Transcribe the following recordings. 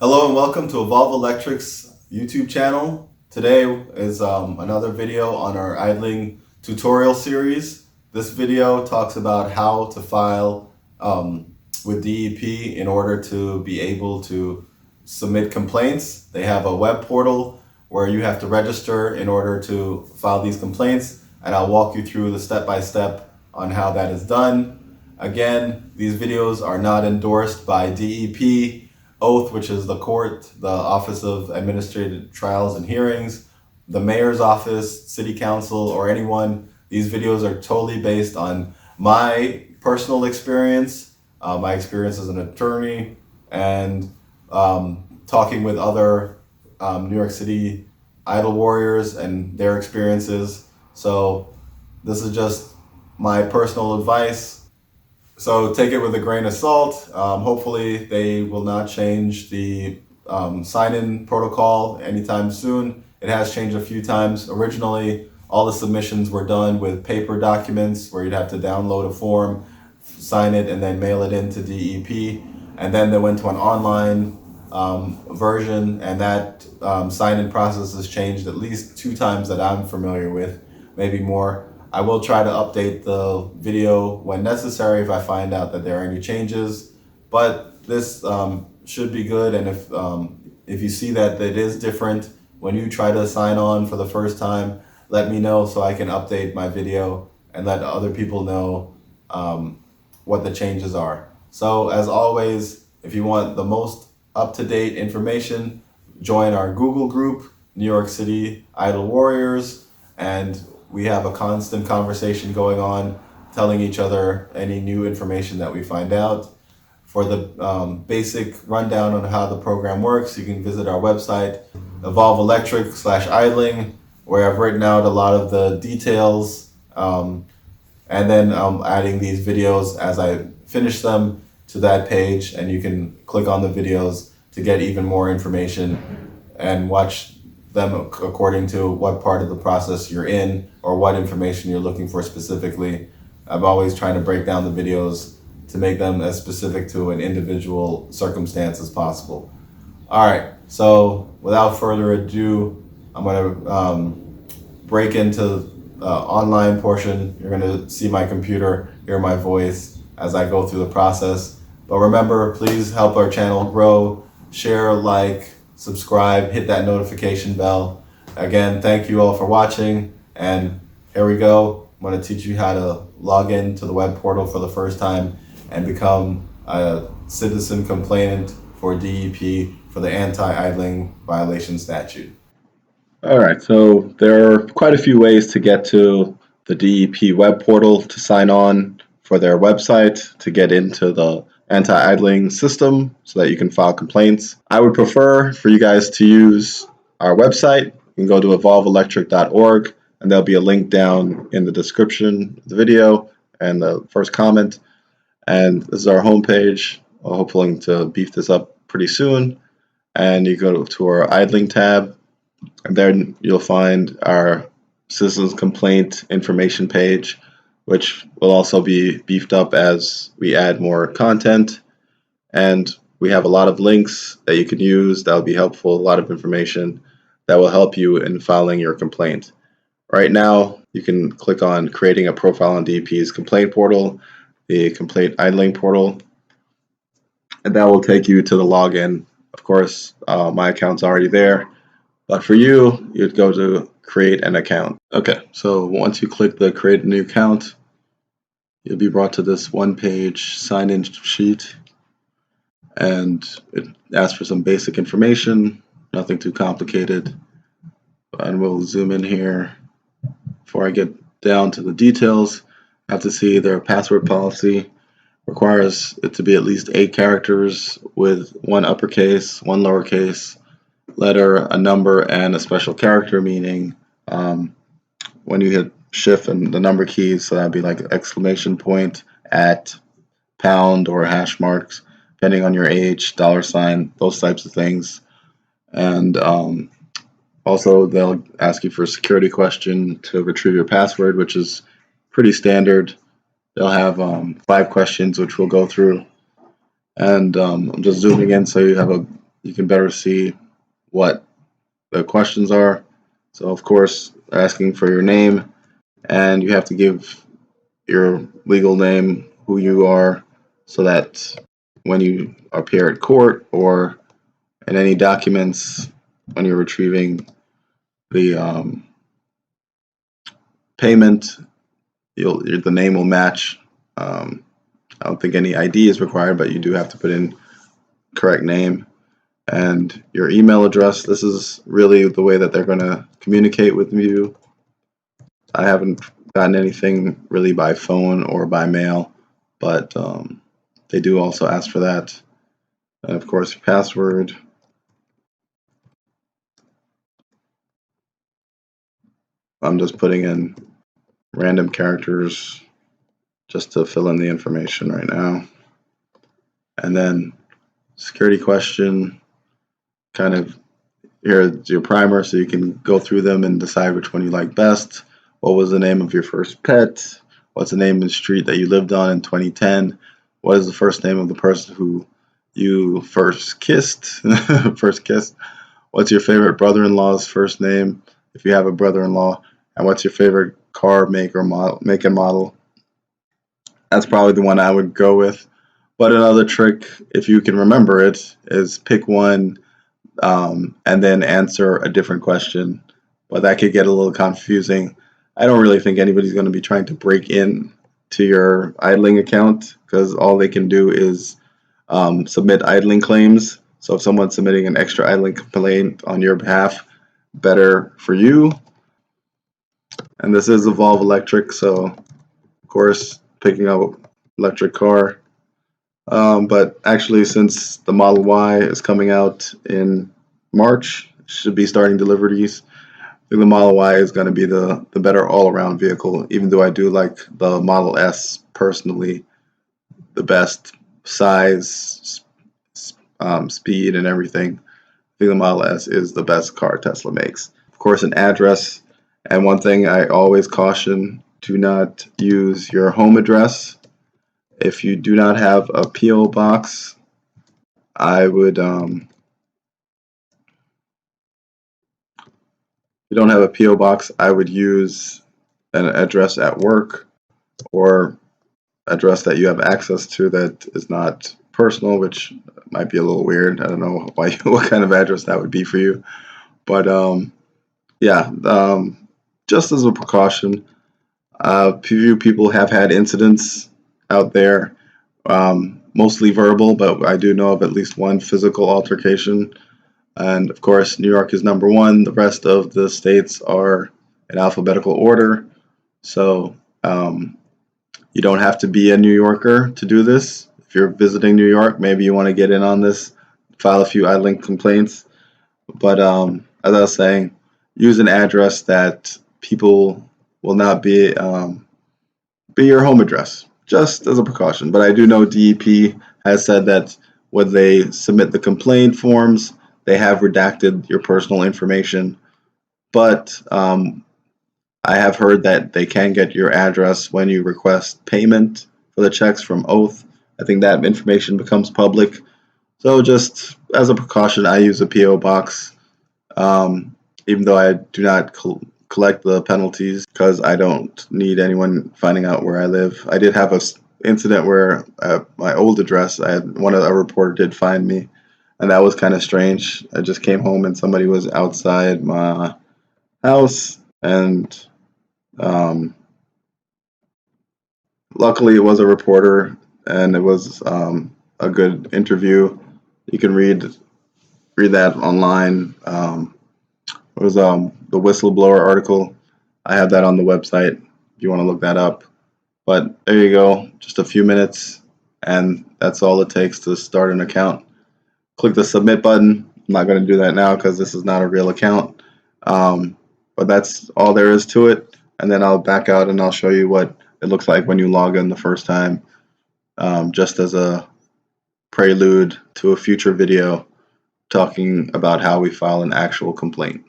Hello and welcome to Evolv-Electric's YouTube channel. Today is another video on our idling tutorial series. This video talks about how to file with DEP in order to be able to submit complaints. They have a web portal where you have to register in order to file these complaints, and I'll walk you through the step-by-step on how that is done. Again, these videos are not endorsed by DEP, Oath, which is the court, the Office of Administrative Trials and Hearings, the mayor's office, city council, or anyone. These videos are totally based on my personal experience, my experience as an attorney, and talking with other New York City idle warriors and their experiences. So this is just my personal advice. So take it with a grain of salt. Hopefully they will not change the sign-in protocol anytime soon. It has changed a few times. Originally, all the submissions were done with paper documents where you'd have to download a form, sign it, and then mail it into DEP. And then they went to an online version, and that sign-in process has changed at least 2 times that I'm familiar with, maybe more. I will try to update the video when necessary if I find out that there are any changes, but this should be good. And if you see that it is different when you try to sign on for the first time, let me know so I can update my video and let other people know what the changes are. So as always, if you want the most up-to-date information, join our Google group, New York City Idle Warriors, and we have a constant conversation going on, telling each other any new information that we find out. For the basic rundown on how the program works, you can visit our website, Evolv-Electric/idling, where I've written out a lot of the details, and then I'm adding these videos as I finish them to that page, and you can click on the videos to get even more information and watch them according to what part of the process you're in or what information you're looking for specifically. I'm always trying to break down the videos to make them as specific to an individual circumstance as possible. All right, so without further ado, I'm going to break into the online portion. You're going to see my computer, hear my voice as I go through the process. But remember, please help our channel grow, share, like, subscribe, hit that notification bell. Again, thank you all for watching, and here we go. I'm going to teach you how to log into the web portal for the first time and become a citizen complainant for DEP for the anti-idling violation statute. All right, so there are quite a few ways to get to the DEP web portal to sign on for their website to get into the anti-idling system so that you can file complaints. I would prefer for you guys to use our website. You can go to evolveelectric.org, and there'll be a link down in the description of the video and the first comment. And this is our homepage. I'm hoping to beef this up pretty soon. And you go to our idling tab, and then you'll find our citizens complaint information page, which will also be beefed up as we add more content. And we have a lot of links that you can use that will be helpful, a lot of information that will help you in filing your complaint. Right now, you can click on creating a profile on DEP's complaint portal, the complaint idling portal, and that will take you to the login. Of course, my account's already there, but for you, you'd go to create an account. Okay, so once you click the create a new account, you'll be brought to this one-page sign-in sheet, and it asks for some basic information, nothing too complicated. And we'll zoom in here. Before I get down to the details, I have to see their password policy requires it to be at least 8 characters with 1 uppercase, 1 lowercase letter, a number, and a special character, meaning when you hit shift and the number keys, so that'd be like exclamation point, at, pound, or hash marks, depending on your age, $, those types of things. And also they'll ask you for a security question to retrieve your password, which is pretty standard. They'll have 5 questions which we'll go through, and I'm just zooming in so you have a you can better see what the questions are. So of course, asking for your name, and you have to give your legal name, who you are, so that when you appear at court or in any documents when you're retrieving the payment, the name will match. I don't think any ID is required, but you do have to put in correct name and your email address. This is really the way that they're going to communicate with you. I haven't gotten anything really by phone or by mail, but they do also ask for that. And of course, your password. I'm just putting in random characters just to fill in the information right now. And then security question, kind of here's your primer so you can go through them and decide which one you like best. What was the name of your first pet? What's the name of the street that you lived on in 2010? What is the first name of the person who you first kissed? First kiss. What's your favorite brother-in-law's first name, if you have a brother-in-law? And what's your favorite car make and model? That's probably the one I would go with. But another trick, if you can remember it, is pick one and then answer a different question. But that could get a little confusing. I don't really think anybody's going to be trying to break in to your idling account, because all they can do is submit idling claims. So if someone's submitting an extra idling complaint on your behalf, better for you. And this is Evolv-Electric, so of course picking up electric car. But actually, since the Model Y is coming out in March, should be starting deliveries. I think the Model Y is going to be the better all-around vehicle, even though I do like the Model S personally the best size, speed, and everything. I think the Model S is the best car Tesla makes. Of course, an address, and one thing I always caution, do not use your home address. If you do not have a P.O. box, I would, if you don't have a P.O. box, I would use an address at work or address that you have access to that is not personal, which might be a little weird. I don't know why, what kind of address that would be for you. But yeah, just as a precaution, few people have had incidents out there, mostly verbal, but I do know of at least one physical altercation. And of course, New York is number one. The rest of the states are in alphabetical order. So you don't have to be a New Yorker to do this. If you're visiting New York, maybe you want to get in on this, file a few idling complaints. But as I was saying, use an address that people will not be your home address, just as a precaution. But I do know DEP has said that when they submit the complaint forms, they have redacted your personal information. But I have heard that they can get your address when you request payment for the checks from Oath. I think that information becomes public. So just as a precaution, I use a P.O. box, even though I do not collect the penalties because I don't need anyone finding out where I live. I did have a incident where my old address, a reporter did find me, and that was kind of strange. I just came home and somebody was outside my house, and luckily it was a reporter, and it was a good interview. You can read that online. It was the whistleblower article. I have that on the website if you want to look that up. But there you go, just a few minutes, and that's all it takes to start an account. Click the submit button. I'm not going to do that now because this is not a real account. But that's all there is to it. And then I'll back out and I'll show you what it looks like when you log in the first time, just as a prelude to a future video talking about how we file an actual complaint.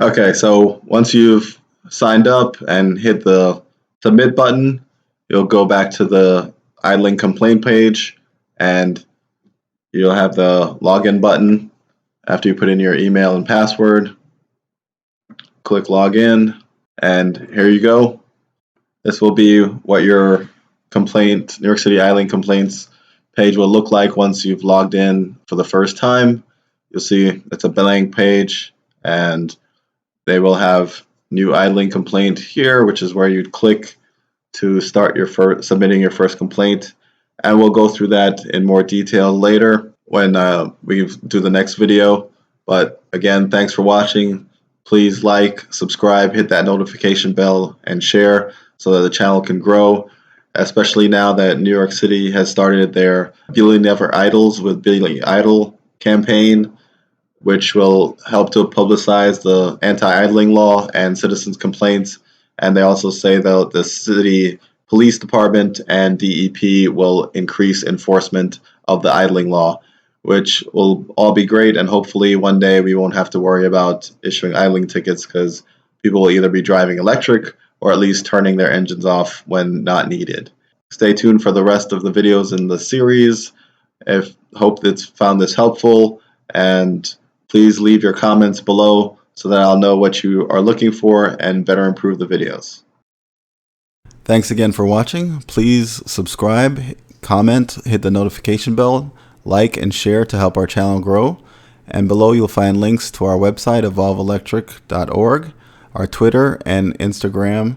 Okay, so once you've signed up and hit the submit button, you'll go back to the idling complaint page and you'll have the login button. After you put in your email and password, click login, and here you go. This will be what your complaint, New York City idling complaints page will look like once you've logged in for the first time. You'll see it's a blank page, and they will have new idling complaint here, which is where you'd click to start your submitting your first complaint. And we'll go through that in more detail later when we do the next video. But again, thanks for watching. Please like, subscribe, hit that notification bell, and share so that the channel can grow, especially now that New York City has started their Billy Never Idles with Billy Idle campaign, which will help to publicize the anti-idling law and citizens' complaints. And they also say that the city police department and DEP will increase enforcement of the idling law, which will all be great. And hopefully one day we won't have to worry about issuing idling tickets because people will either be driving electric or at least turning their engines off when not needed. Stay tuned for the rest of the videos in the series. Hope that's found this helpful, and please leave your comments below so that I'll know what you are looking for and better improve the videos. Thanks again for watching. Please subscribe, comment, hit the notification bell, like and share to help our channel grow. And below you'll find links to our website, Evolv-Electric.org, our Twitter and Instagram